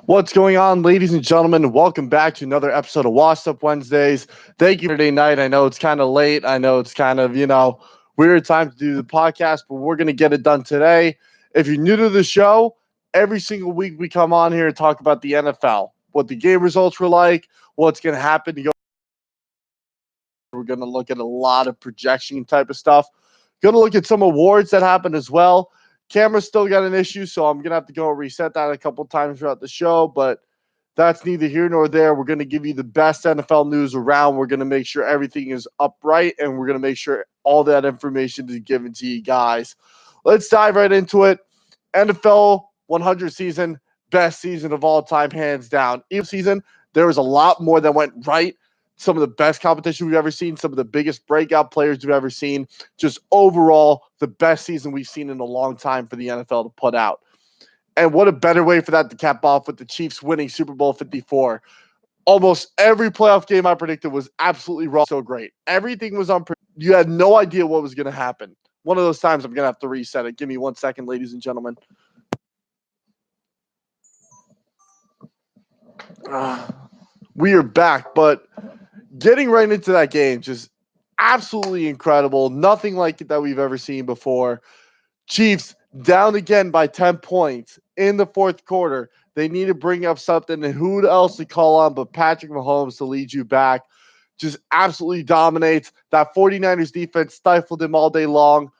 What's going on, ladies and gentlemen? Welcome back to another episode of Washed Up Wednesdays. Thank you for today night. I know it's kind of late. I know it's kind of, weird time to do the podcast, but we're going to get it done today. If you're new to the show, every single week we come on here and talk about the NFL, what the game results were like, what's going to happen. We're going to look at a lot of projection type of stuff. Going to look at some awards that happened as well. Camera's still got an issue, so I'm going to have to go reset that a couple times throughout the show, but that's neither here nor there. We're going to give you the best NFL news around. We're going to make sure everything is upright, and we're going to make sure all that information is given to you guys. Let's dive right into it. NFL 100 season, best season of all time, hands down. Each season, there was a lot more that went right. Some of the best competition we've ever seen, some of the biggest breakout players we've ever seen. Just overall, the best season we've seen in a long time for the NFL to put out. And what a better way for that to cap off with the Chiefs winning Super Bowl 54. Almost every playoff game I predicted was absolutely wrong. So great. Everything was on. You had no idea what was going to happen. One of those times I'm going to have to reset it. Give me 1 second, ladies and gentlemen. We are back, but getting right into that game, just absolutely incredible. Nothing like it that we've ever seen before. Chiefs down again by 10 points in the fourth quarter. They need to bring up something, and who else to call on but Patrick Mahomes to lead you back. Just absolutely dominates. That 49ers defense stifled him all day long.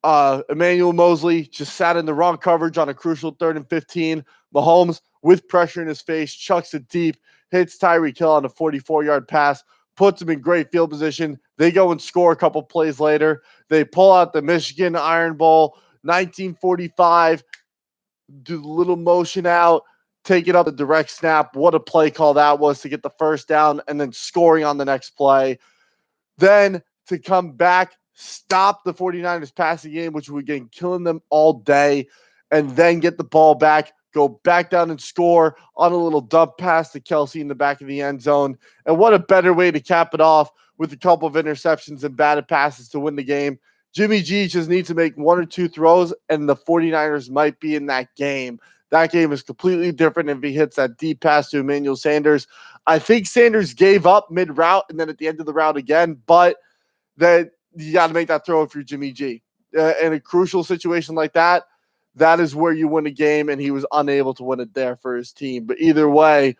Emmanuel Mosley just sat in the wrong coverage on a crucial 3rd and 15. Mahomes, with pressure in his face, chucks it deep, hits Tyreek Hill on a 44-yard pass, puts him in great field position. They go and score a couple plays later. They pull out the Michigan Iron Bowl, 1945, do the little motion out, take it up a direct snap. What a play call that was to get the first down and then scoring on the next play. Then to come back, stop the 49ers passing game, which would again killing them all day, and then get the ball back, go back down and score on a little dump pass to Kelsey in the back of the end zone. And what a better way to cap it off with a couple of interceptions and batted passes to win the game. Jimmy G just needs to make 1 or 2 throws, and the 49ers might be in that game. That game is completely different if he hits that deep pass to Emmanuel Sanders. I think Sanders gave up mid route and then at the end of the route again, but that you got to make that throw if you're Jimmy G. In a crucial situation like that, that is where you win a game, and he was unable to win it there for his team. But either way,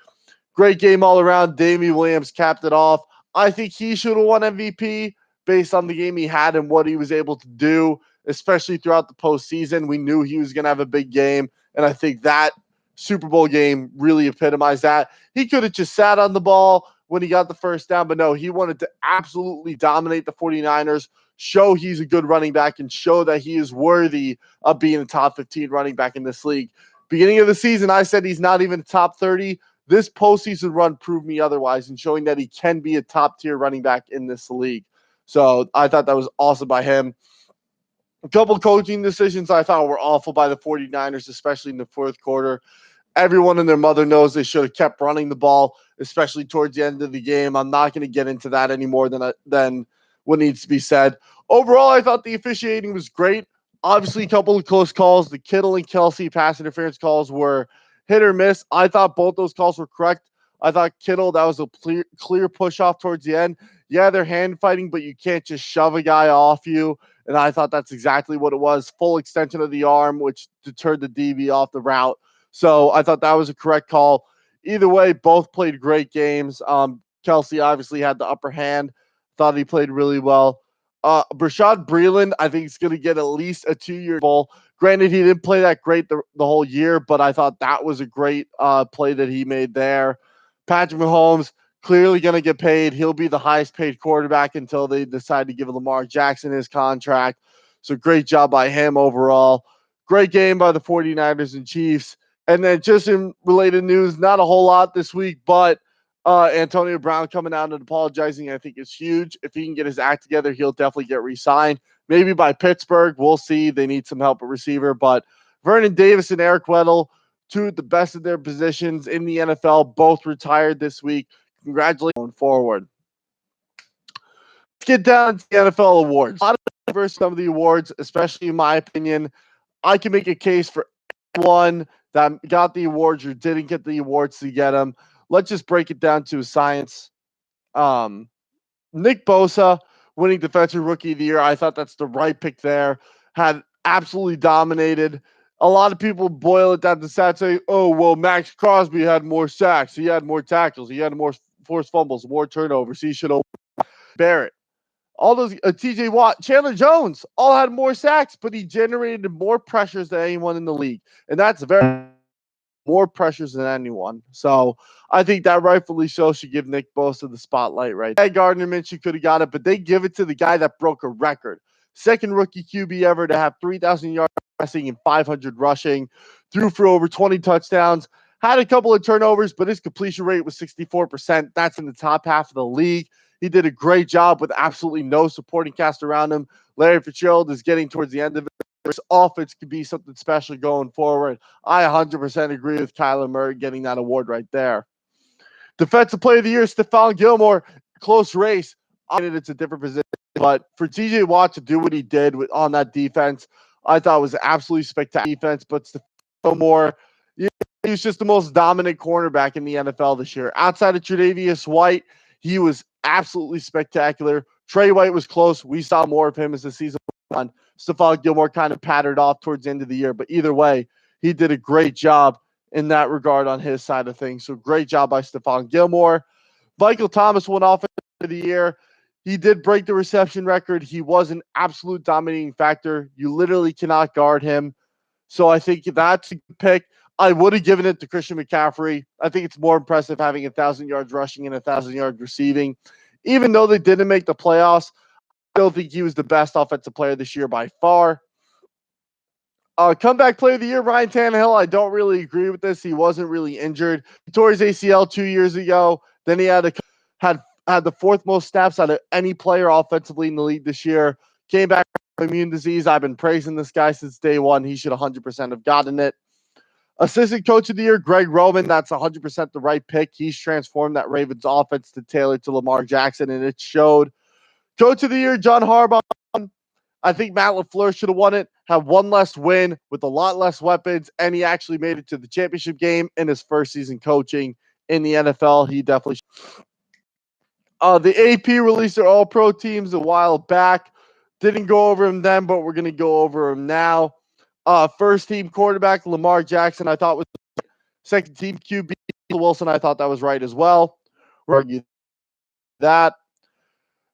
great game all around. Damian Williams capped it off. I think he should have won MVP based on the game he had and what he was able to do, especially throughout the postseason. We knew he was going to have a big game, and I think that Super Bowl game really epitomized that. He could have just sat on the ball when he got the first down, but no, he wanted to absolutely dominate the 49ers, show he's a good running back, and show that he is worthy of being a top 15 running back in this league. Beginning of the season, I said he's not even top 30. This postseason run proved me otherwise and showing that he can be a top tier running back in this league. So I thought that was awesome by him. A couple coaching decisions I thought were awful by the 49ers, especially in the fourth quarter. Everyone and their mother knows they should have kept running the ball, especially towards the end of the game. I'm not going to get into that any more than what needs to be said. Overall, I thought the officiating was great. Obviously, a couple of close calls. The Kittle and Kelsey pass interference calls were hit or miss. I thought both those calls were correct. I thought Kittle, that was a clear push off towards the end. Yeah, they're hand fighting, but you can't just shove a guy off you. And I thought that's exactly what it was. Full extension of the arm, which deterred the DB off the route. So I thought that was a correct call. Either way, both played great games. Kelsey obviously had the upper hand. Thought he played really well. Brashad Breeland, I think he's going to get at least a 2-year bowl. Granted, he didn't play that great the whole year, but I thought that was a great play that he made there. Patrick Mahomes, clearly going to get paid. He'll be the highest paid quarterback until they decide to give Lamar Jackson his contract. So great job by him overall. Great game by the 49ers and Chiefs. And then just in related news, not a whole lot this week, but Antonio Brown coming out and apologizing, I think is huge. If he can get his act together, he'll definitely get re-signed. Maybe by Pittsburgh. We'll see. They need some help at receiver. But Vernon Davis and Eric Weddle, two of the best of their positions in the NFL, both retired this week. Congratulations going forward. Let's get down to the NFL awards. A lot of versus some of the awards, especially in my opinion. I can make a case for one that got the awards or didn't get the awards to get them. Let's just break it down to science. Um, Nick Bosa winning Defensive Rookie of the Year. I thought that's the right pick there. Had absolutely dominated. A lot of people boil it down to stats saying, oh, well, Max Crosby had more sacks. He had more tackles. He had more forced fumbles, more turnovers. He should have Barrett. All those TJ Watt, Chandler Jones all had more sacks, but he generated more pressures than anyone in the league. And that's very more pressures than anyone. So I think that rightfully so should give Nick Bosa the spotlight right. Gardner Minshew could have got it, but they give it to the guy that broke a record. Second rookie QB ever to have 3,000 yards passing and 500 rushing, threw for over 20 touchdowns, had a couple of turnovers, but his completion rate was 64%. That's in the top half of the league. He did a great job with absolutely no supporting cast around him. Larry Fitzgerald is getting towards the end of it. This offense could be something special going forward. I 100% agree with Kyler Murray getting that award right there. Defensive Player of the Year, Stephon Gilmore, close race. It's a different position, but for TJ Watt to do what he did on that defense, I thought it was absolutely spectacular defense. But Stephon Gilmore, he was just the most dominant cornerback in the NFL this year. Outside of Tre'Davious White, he was absolutely spectacular. Trey White was close. We saw more of him as the season went on. Stephon Gilmore kind of pattered off towards the end of the year, but either way, he did a great job in that regard on his side of things. So great job by Stephon Gilmore. Michael Thomas won Offensive of the Year. He did break the reception record. He was an absolute dominating factor. You literally cannot guard him. So I think that's a good pick. I would have given it to Christian McCaffrey. I think it's more impressive having 1,000 yards rushing and 1,000 yards receiving. Even though they didn't make the playoffs, I still think he was the best offensive player this year by far. Comeback Player of the Year, Ryan Tannehill. I don't really agree with this. He wasn't really injured. He tore his ACL 2 years ago. Then he had the fourth most snaps out of any player offensively in the league this year. Came back from immune disease. I've been praising this guy since day one. He should 100% have gotten it. Assistant Coach of the Year, Greg Roman. That's 100% the right pick. He's transformed that Ravens offense to tailor to Lamar Jackson, and it showed. Coach of the Year, John Harbaugh. I think Matt LaFleur should have won it, had one less win with a lot less weapons, and he actually made it to the championship game in his first season coaching in the NFL. He definitely should. The AP released their all-pro teams a while back. Didn't go over them then, but we're going to go over them now. First team quarterback, Lamar Jackson, I thought was second team QB, Wilson, I thought that was right as well. We'll argue that.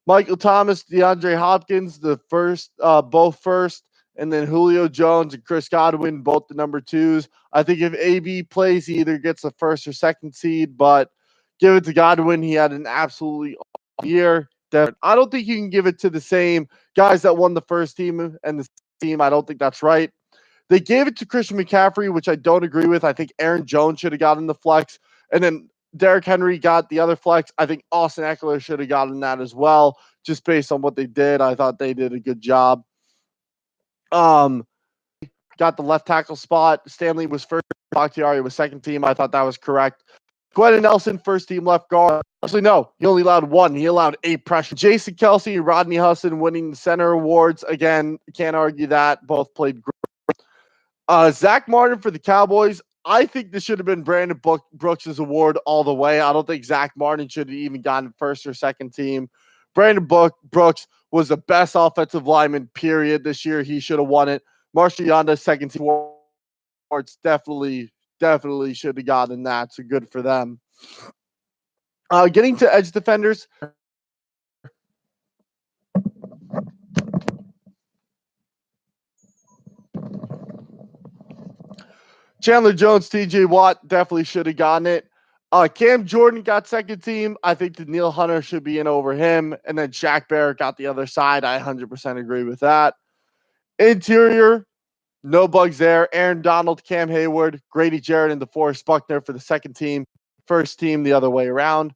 Michael Thomas, DeAndre Hopkins, the first, both first, and then Julio Jones and Chris Godwin, both the number twos. I think if AB plays, he either gets the first or second seed, but give it to Godwin. He had an absolutely awesome year. I don't think you can give it to the same guys that won the first team and the team. I don't think that's right. They gave it to Christian McCaffrey, which I don't agree with. I think Aaron Jones should have gotten the flex. And then Derrick Henry got the other flex. I think Austin Eckler should have gotten that as well, just based on what they did. I thought they did a good job. Got the left tackle spot. Stanley was first. Bakhtiari was second team. I thought that was correct. Quentin Nelson, first team left guard. Actually, no, he only allowed one. He allowed 8 pressure. Jason Kelce and Rodney Hudson winning the center awards. Again, can't argue that. Both played great. Zach Martin for the Cowboys. I think this should have been Brandon Brooks' award all the way. I don't think Zach Martin should have even gotten first or second team. Brandon Brooks was the best offensive lineman, period, this year. He should have won it. Marshall Yanda, second team awards, definitely should have gotten that. So good for them. Getting to edge defenders. Chandler Jones, TJ Watt definitely should have gotten it. Cam Jordan got second team. I think Danielle Hunter should be in over him. And then Shaq Barrett got the other side. I 100% agree with that. Interior, no bugs there. Aaron Donald, Cam Hayward, Grady Jarrett, and DeForest Buckner for the second team. First team the other way around.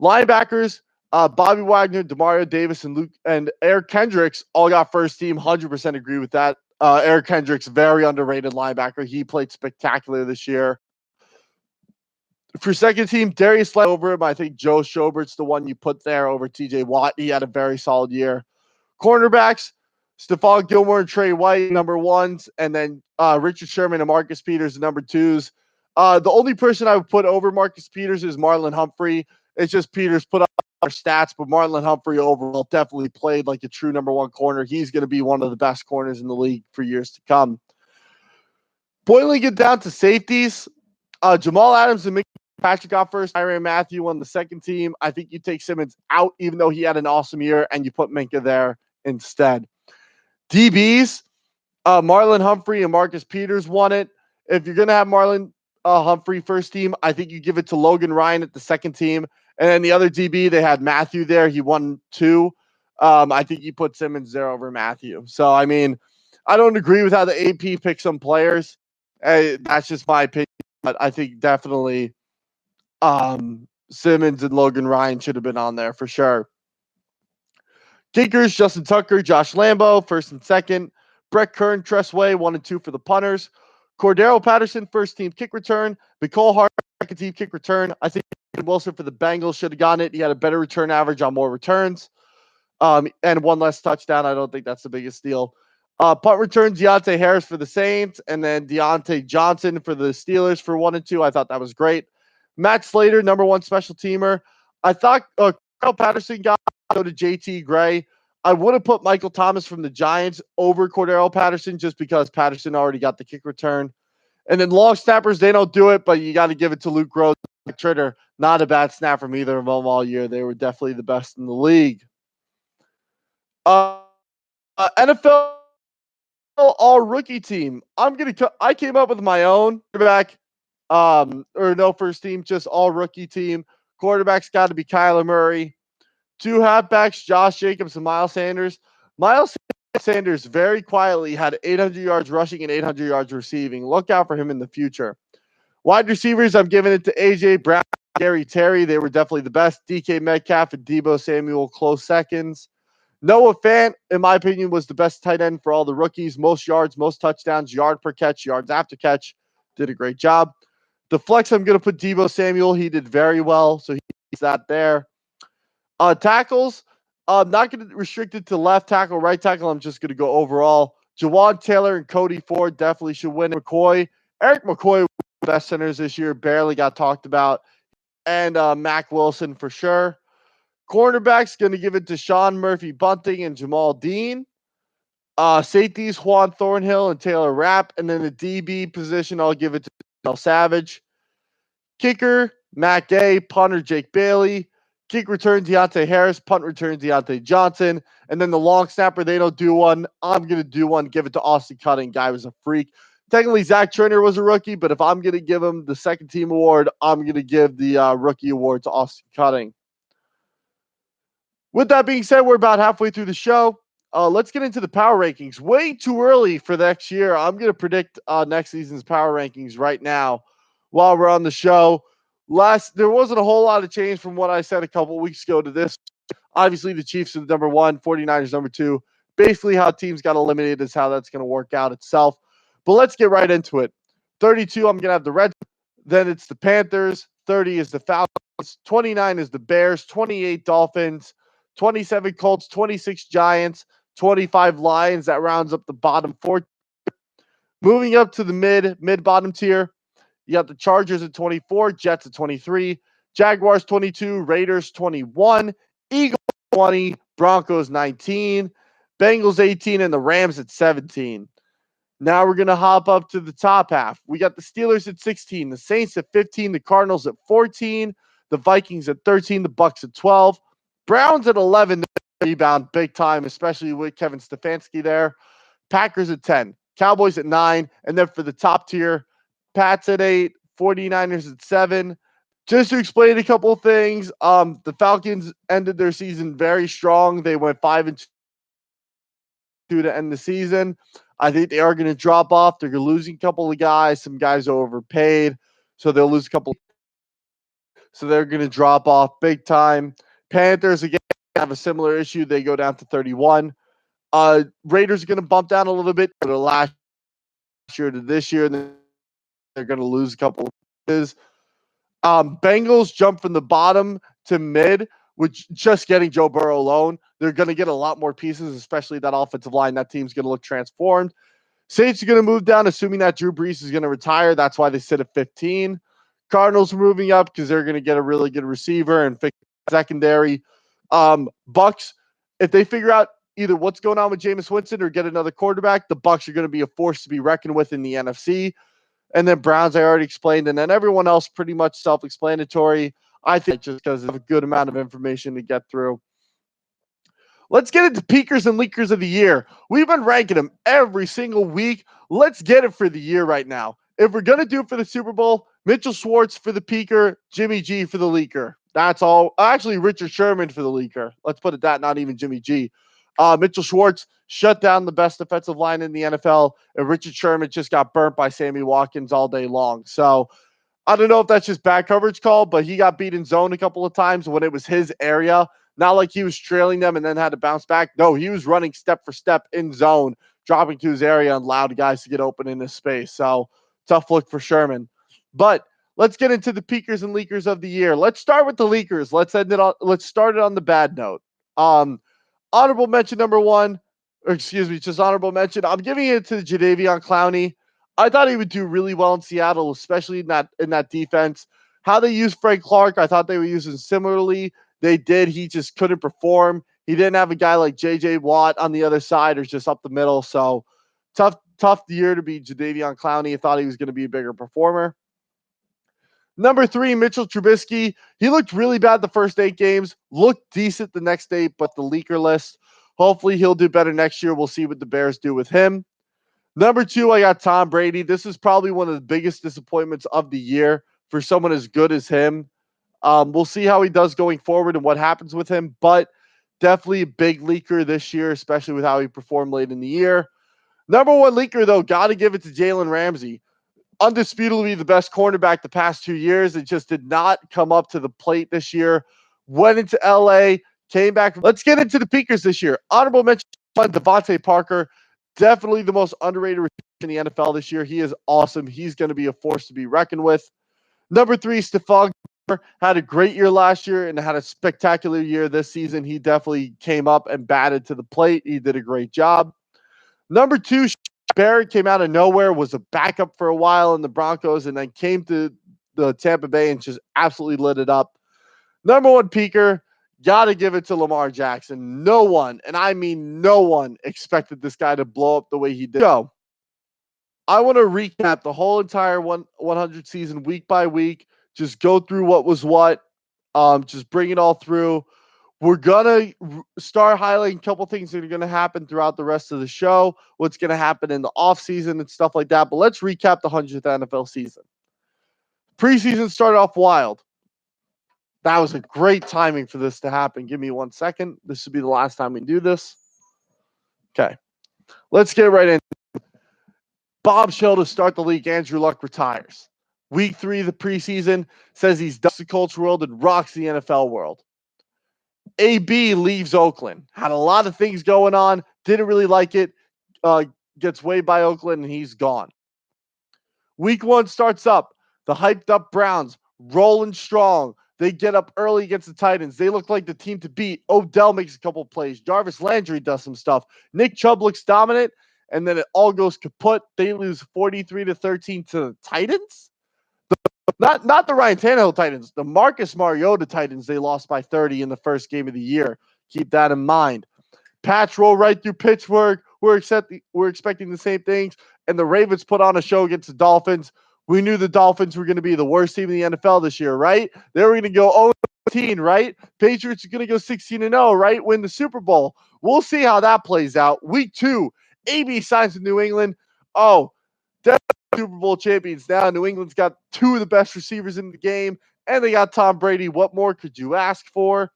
Linebackers, Bobby Wagner, Demario Davis, and Eric Kendricks all got first team. 100% agree with that. Eric Kendricks, very underrated linebacker. He played spectacular this year. For second team, Darius Slay over him. I think Joe Schobert's the one you put there over TJ Watt. He had a very solid year. Cornerbacks, Stephon Gilmore and Trey White, number ones, and then Richard Sherman and Marcus Peters, number twos. The only person I would put over Marcus Peters is Marlon Humphrey. It's just Peters put up our stats, but Marlon Humphrey overall definitely played like a true number one corner. He's going to be one of the best corners in the league for years to come. Boiling it down to safeties, Jamal Adams and Patrick got first. Tyrann Mathieu on the second team. I think you take Simmons out, even though he had an awesome year, and you put Minkah there instead. DBs, Marlon Humphrey and Marcus Peters won it. If you're going to have Marlon Humphrey first team, I think you give it to Logan Ryan at the second team. And then the other DB, they had Mathieu there. He won 2. I think you put Simmons there over Mathieu. So, I mean, I don't agree with how the AP picks some players. That's just my opinion. But I think definitely Simmons and Logan Ryan should have been on there for sure. Kickers, Justin Tucker, Josh Lambo, first and second. Brett Kern, Tress Way, 1 and 2 for the punters. Cordero Patterson, first team kick return. McCole Hart, second team kick return. I think Wilson for the Bengals should have gotten it. He had a better return average on more returns. And 1 less touchdown. I don't think that's the biggest deal. Punt return, Deontay Harris for the Saints, and then Deontay Johnson for the Steelers for 1 and 2. I thought that was great. Matt Slater, number 1 special teamer. I thought Cordero Patterson got to go to JT Gray. I would have put Michael Thomas from the Giants over Cordero Patterson just because Patterson already got the kick return. And then long snappers, they don't do it, but you got to give it to Luke Rose, Tritter. Not a bad snap from either of them all year. They were definitely the best in the league. NFL all rookie team. I came up with my own quarterback, or no first team, just all rookie team. Quarterback's got to be Kyler Murray. 2 halfbacks, Josh Jacobs and Miles Sanders. Miles Sanders very quietly had 800 yards rushing and 800 yards receiving. Look out for him in the future. Wide receivers, I'm giving it to A.J. Brown, Gary Terry. They were definitely the best. DK Metcalf and Deebo Samuel, close seconds. Noah Fant, in my opinion, was the best tight end for all the rookies. Most yards, most touchdowns, yard per catch, yards after catch. Did a great job. The flex, I'm going to put Deebo Samuel. He did very well, so he's not there. Tackles, I'm not going to restrict it to left tackle, right tackle. I'm just going to go overall. Jawad Taylor and Cody Ford definitely should win. Eric McCoy, best centers this year, barely got talked about. And Mac Wilson for sure. Cornerbacks, going to give it to Sean Murphy Bunting and Jamal Dean. Safeties, Juan Thornhill and Taylor Rapp. And then the DB position, I'll give it to Mel Savage. Kicker, Matt Gay. Punter, Jake Bailey. Kick return, Deontay Harris. Punt return, Deontay Johnson. And then the long snapper, they don't do one. I'm going to do one. Give it to Austin Cutting. Guy was a freak. Technically, Zach Turner was a rookie, but if I'm going to give him the second team award, I'm going to give the rookie award to Austin Cutting. With that being said, we're about halfway through the show. Let's get into the power rankings. Way too early for next year. I'm going to predict next season's power rankings right now while we're on the show. There wasn't a whole lot of change from what I said a couple weeks ago to this. Obviously, the Chiefs are the number 1, 49ers number 2. Basically, how teams got eliminated is how that's going to work out itself. But let's get right into it. 32, I'm going to have the Reds. Then it's the Panthers. 30 is the Falcons. 29 is the Bears. 28 Dolphins. 27 Colts. 26 Giants. 25 Lions. That rounds up the bottom 4. Moving up to the mid-bottom tier, you got the Chargers at 24, Jets at 23, Jaguars 22, Raiders 21, Eagles 20, Broncos 19, Bengals 18, and the Rams at 17. Now we're going to hop up to the top half. We got the Steelers at 16, the Saints at 15, the Cardinals at 14, the Vikings at 13, the Bucks at 12, Browns at 11, rebound big time, especially with Kevin Stefanski there. Packers at 10, Cowboys at 9, and then for the top tier, Pats at 8, 49ers at 7. Just to explain a couple of things, the Falcons ended their season very strong. They went 5-2 to end the season. I think they are going to drop off. They're losing a couple of guys. Some guys are overpaid, so they'll lose a couple. So they're going to drop off big time. Panthers, again, have a similar issue. They go down to 31. Raiders are going to bump down a little bit from last year to this year, and then they're going to lose a couple of pieces. Bengals jump from the bottom to mid with just getting Joe Burrow alone. they're going to get a lot more pieces, especially that offensive line. That team's going to look transformed. Saints are going to move down, assuming that Drew Brees is going to retire. That's why they sit at 15. Cardinals are moving up because they're going to get a really good receiver and fix secondary. Bucks, if they figure out either what's going on with Jameis Winston or get another quarterback, the Bucks are going to be a force to be reckoned with in the NFC. And then Browns, I already explained, and then everyone else pretty much self-explanatory. I think just because of a good amount of information to get through. Let's get into peakers and leakers of the year. We've been ranking them every single week. Let's get it for the year right now. If we're going to do it for the Super Bowl, Mitchell Schwartz for the peaker, Jimmy G for the leaker. That's all. Actually, Richard Sherman for the leaker. Let's put it that, not even Jimmy G. Mitchell Schwartz shut down the best defensive line in the NFL, and Richard Sherman just got burnt by Sammy Watkins all day long. So I don't know if that's just bad coverage call, but he got beat in zone a couple of times when it was his area. Not like he was trailing them and then had to bounce back. No, he was running step for step in zone, dropping to his area and allowed guys to get open in this space. So tough look for Sherman. But let's get into the peakers and leakers of the year. Let's start with the leakers. Let's start it on the bad note. Honorable mention number one, or excuse me, just honorable mention. I'm giving it to Jadeveon Clowney. I thought he would do really well in Seattle, especially in that defense. How they used Frank Clark, I thought they were using similarly. They did. He just couldn't perform. He didn't have a guy like J.J. Watt on the other side or just up the middle. So tough year to be Jadeveon Clowney. I thought he was going to be a bigger performer. Number 3, Mitchell Trubisky. He looked really bad the first 8 games. Looked decent the next 8, but the leaker list. Hopefully he'll do better next year. We'll see what the Bears do with him. Number 2, I got Tom Brady. This is probably one of the biggest disappointments of the year for someone as good as him. We'll see how he does going forward and what happens with him, but definitely a big leaker this year, especially with how he performed late in the year. Number 1 leaker, though, got to give it to Jalen Ramsey. Undisputably the best cornerback the past 2 years. It just did not come up to the plate this year. Went into LA, came back. Let's get into the peakers this year. Honorable mention, Devontae Parker. Definitely the most underrated receiver in the NFL this year. He is awesome. He's going to be a force to be reckoned with. Number 3, Stephon Gilmore had a great year last year and had a spectacular year this season. He definitely came up and batted to the plate. He did a great job. Number 2, Barrett came out of nowhere, was a backup for a while in the Broncos, and then came to the Tampa Bay and just absolutely lit it up. Number 1 peaker, got to give it to Lamar Jackson. No one, and I mean no one, expected this guy to blow up the way he did. So, I want to recap the whole entire 100 season week by week, just go through what was what, just bring it all through. We're going to start highlighting a couple things that are going to happen throughout the rest of the show, what's going to happen in the offseason and stuff like that. But let's recap the 100th NFL season. Preseason started off wild. That was a great timing for this to happen. Give me 1 second. This should be the last time we do this. Okay. Let's get right in. Bombshell to start the league. Andrew Luck retires. Week 3 of the preseason says he's done the Colts world and rocks the NFL world. AB leaves Oakland. Had a lot of things going on. Didn't really like it. Gets waived by Oakland and he's gone. Week 1 starts up. The hyped up Browns rolling strong. They get up early against the Titans. They look like the team to beat. Odell makes a couple plays. Jarvis Landry does some stuff. Nick Chubb looks dominant. And then it all goes kaput. They lose 43-13 to the Titans. Not the Ryan Tannehill Titans, the Marcus Mariota Titans. They lost by 30 in the first game of the year. Keep that in mind. Pats roll right through Pittsburgh. We're expecting the same things. And the Ravens put on a show against the Dolphins. We knew the Dolphins were going to be the worst team in the NFL this year, right? They were going to go 0-15, right? Patriots are going to go 16-0, right? Win the Super Bowl. We'll see how that plays out. Week 2, AB signs with New England. Oh, definitely Super Bowl champions now. New England's got 2 of the best receivers in the game, and they got Tom Brady. What more could you ask for?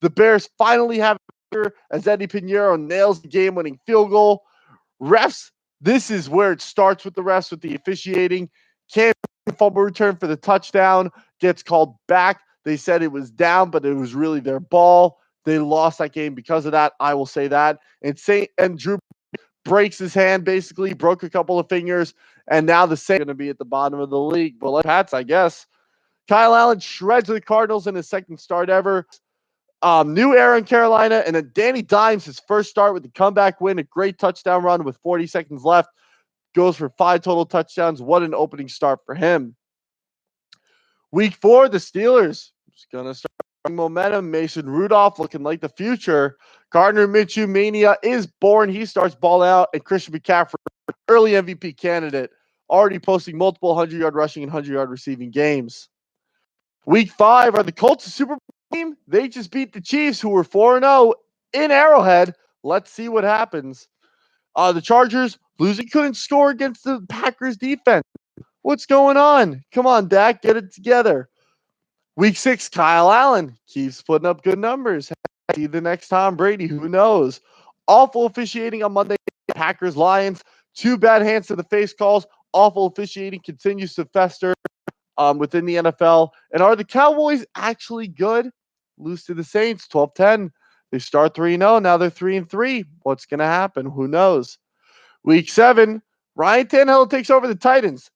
The Bears finally have as Eddie Pinheiro nails the game-winning field goal. Refs, this is where it starts with the refs, with the officiating. Can't fumble return for the touchdown. Gets called back. They said it was down, but it was really their ball. They lost that game because of that. I will say that. And Drew breaks his hand, basically broke a couple of fingers, and now the Saints are going to be at the bottom of the league. But like Pats, I guess. Kyle Allen shreds the Cardinals in his second start ever. New era in Carolina, and then Danny Dimes, his first start with the comeback win, a great touchdown run with 40 seconds left, goes for 5 total touchdowns. What an opening start for him. Week 4, the Steelers just gonna start momentum. Mason Rudolph looking like the future. Gardner Minshew mania is born. He starts ball out, and Christian McCaffrey, early MVP candidate, already posting multiple 100-yard rushing and 100-yard receiving games. Week 5 are the Colts, a Super Bowl team. They just beat the Chiefs, who were 4-0 in Arrowhead. Let's see what happens. The Chargers losing, couldn't score against the Packers defense. What's going on? Come on, Dak, get it together. Week 6, Kyle Allen keeps putting up good numbers. See the next Tom Brady, who knows? Awful officiating on Monday, Packers Lions. 2 bad hands to the face calls. Awful officiating continues to fester within the NFL. And are the Cowboys actually good? Lose to the Saints, 12-10. They start 3-0. Now they're 3-3. What's going to happen? Who knows? Week 7, Ryan Tannehill takes over the Titans.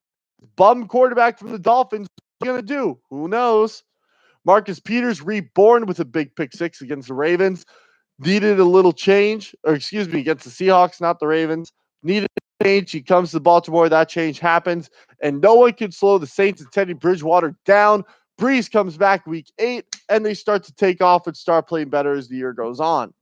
Bum quarterback from the Dolphins. What's he going to do? Who knows? Marcus Peters reborn with a big pick 6 against the Ravens. Needed a little change, against the Seahawks, not the Ravens. Needed a change. He comes to Baltimore. That change happens. And no one can slow the Saints and Teddy Bridgewater down. Breeze comes back week 8, and they start to take off and start playing better as the year goes on.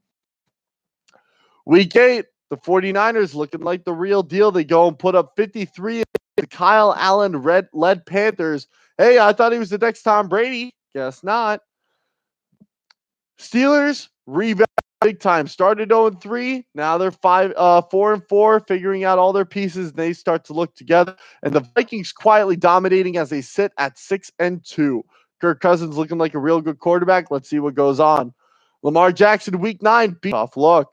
Week 8, the 49ers looking like the real deal. They go and put up 53 against the Kyle Allen led Panthers. Hey, I thought he was the next Tom Brady. Guess not. Steelers rebound big time. Started 0-3. Now they're 4-4, figuring out all their pieces. They start to look together. And the Vikings quietly dominating as they sit at 6-2. Kirk Cousins looking like a real good quarterback. Let's see what goes on. Lamar Jackson, week 9, tough look.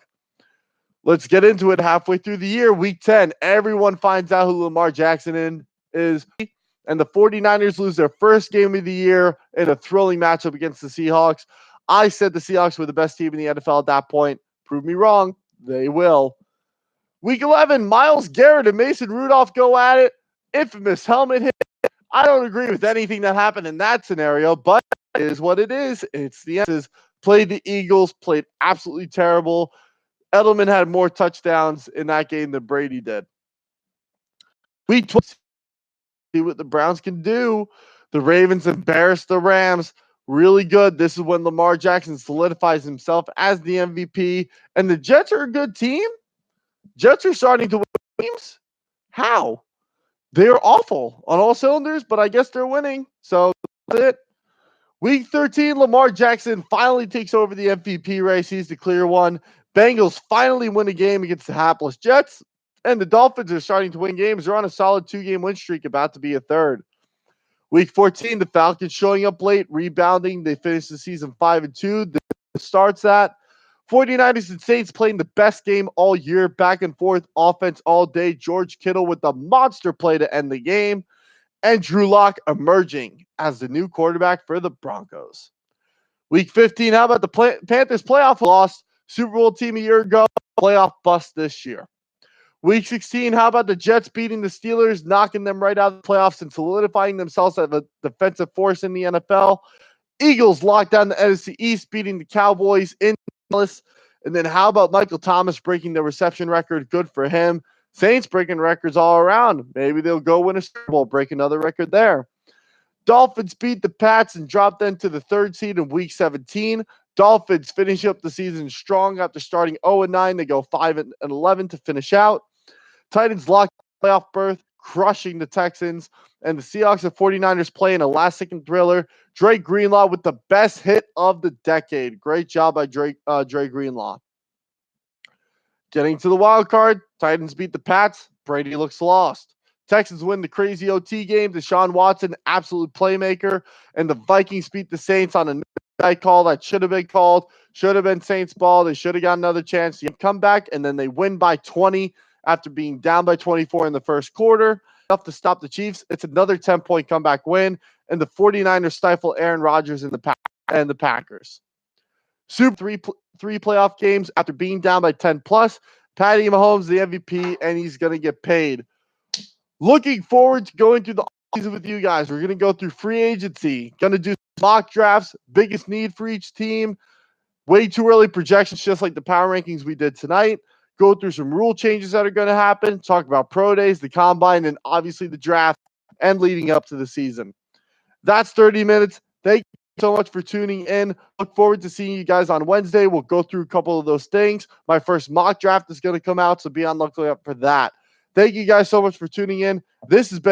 Let's get into it halfway through the year. Week 10, everyone finds out who Lamar Jackson is. And the 49ers lose their first game of the year in a thrilling matchup against the Seahawks. I said the Seahawks were the best team in the NFL at that point. Prove me wrong. They will. Week 11, Myles Garrett and Mason Rudolph go at it. Infamous helmet hit. I don't agree with anything that happened in that scenario, but it is what it is. It's the end. Played the Eagles, played absolutely terrible. Edelman had more touchdowns in that game than Brady did. Week 12, see what the Browns can do. The Ravens embarrassed the Rams. Really good. This is when Lamar Jackson solidifies himself as the MVP. And the Jets are a good team. Jets are starting to win games. How? They're awful on all cylinders, but I guess they're winning. So that's it. Week 13, Lamar Jackson finally takes over the MVP race. He's the clear one. Bengals finally win a game against the hapless Jets. And the Dolphins are starting to win games. They're on a solid 2-game win streak, about to be a third. Week 14, the Falcons showing up late, rebounding. They finish the season 5-2. This starts that. 49ers and Saints playing the best game all year, back and forth, offense all day. George Kittle with the monster play to end the game. And Drew Lock emerging as the new quarterback for the Broncos. Week 15, how about the Panthers playoff loss? Super Bowl team a year ago, playoff bust this year. Week 16, how about the Jets beating the Steelers, knocking them right out of the playoffs and solidifying themselves as a defensive force in the NFL? Eagles lock down the NFC East, beating the Cowboys in Dallas. And then how about Michael Thomas breaking the reception record? Good for him. Saints breaking records all around. Maybe they'll go win a Super Bowl, break another record there. Dolphins beat the Pats and dropped them to the 3rd seed in Week 17. Dolphins finish up the season strong after starting 0-9. They go 5-11 to finish out. Titans locked playoff berth, crushing the Texans. And the Seahawks and 49ers playing a last-second thriller. Dre Greenlaw with the best hit of the decade. Great job by Dre Greenlaw. Getting to the wild card, Titans beat the Pats. Brady looks lost. Texans win the crazy OT game. Deshaun Watson, absolute playmaker. And the Vikings beat the Saints on a night call that should have been called. Should have been Saints ball. They should have got another chance to come back, and then they win by 20 after being down by 24 in the first quarter. Enough to stop the Chiefs. It's another 10-point comeback win, and the 49ers stifle Aaron Rodgers and the Packers. Super three playoff games after being down by 10 plus. Patty Mahomes, the MVP, and he's going to get paid. Looking forward to going through the offseason with you guys. We're going to go through free agency, going to do mock drafts, biggest need for each team, way too early projections, just like the power rankings we did tonight. Go through some rule changes that are going to happen, talk about pro days, the combine, and obviously the draft and leading up to the season. That's 30 minutes. Thank you so much for tuning in. Look forward to seeing you guys on Wednesday. We'll go through a couple of those things. My first mock draft is going to come out, so be on lookout for that. Thank you guys so much for tuning in. This has been